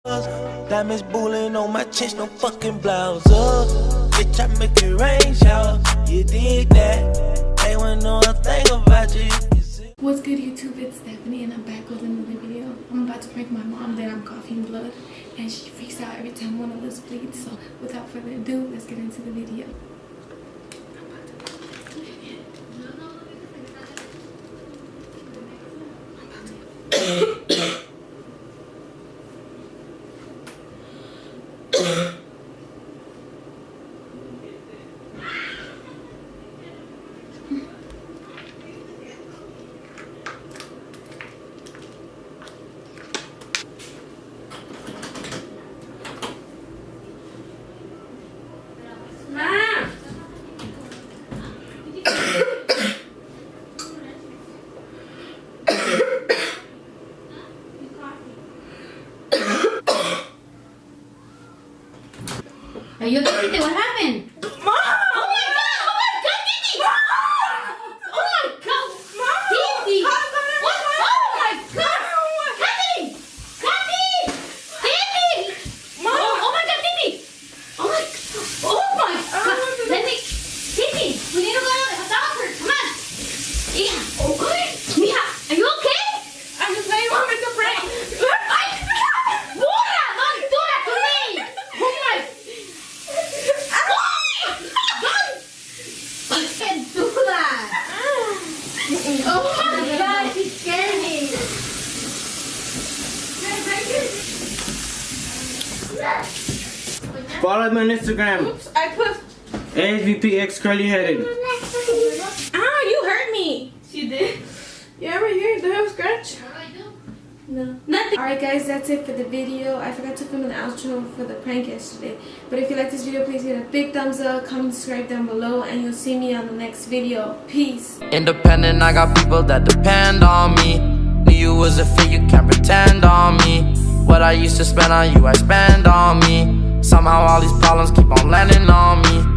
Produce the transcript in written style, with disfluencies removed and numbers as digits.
Diamonds bullying on my chest, no fucking blouse. Bitch, I make it rain showers. You dig that? They wanna know a thing about you. What's good, YouTube? It's Stephanie and I'm back with another video. I'm about to prank my mom that I'm coughing blood and she freaks out every time one of us bleeds. So without further ado, let's get into the video. Are you okay? What happened? Mom! Oh my god! Oh my god, Didi! Oh my god! Didi! What? Oh my god! Kathy! Kathy! Didi! Oh my god, Didi! Oh my god! Let me... Didi! We need to go to the doctor. Come on! Yeah. Okay. Mija, are you okay? I'm just letting Mom make a prank. Bora! Don't do that to me! Oh my... Can't do that. Oh my god, she scared me. Follow me on Instagram. Oops, I put... ASVPX curly headed. Ah, you hurt me. She did? Yeah, right here. Do I have a scratch? What do I do? No. Nothing. Alright guys, that's it for the video. I forgot to film an outro for the prank yesterday. But if you like this video, please give it a big thumbs up, comment, subscribe down below, and you'll see me on the next video. Peace. Independent, I got people that depend on me. Knew you was a fit, you can't pretend on me. What I used to spend on you, I spend on me. Somehow all these problems keep on landing on me.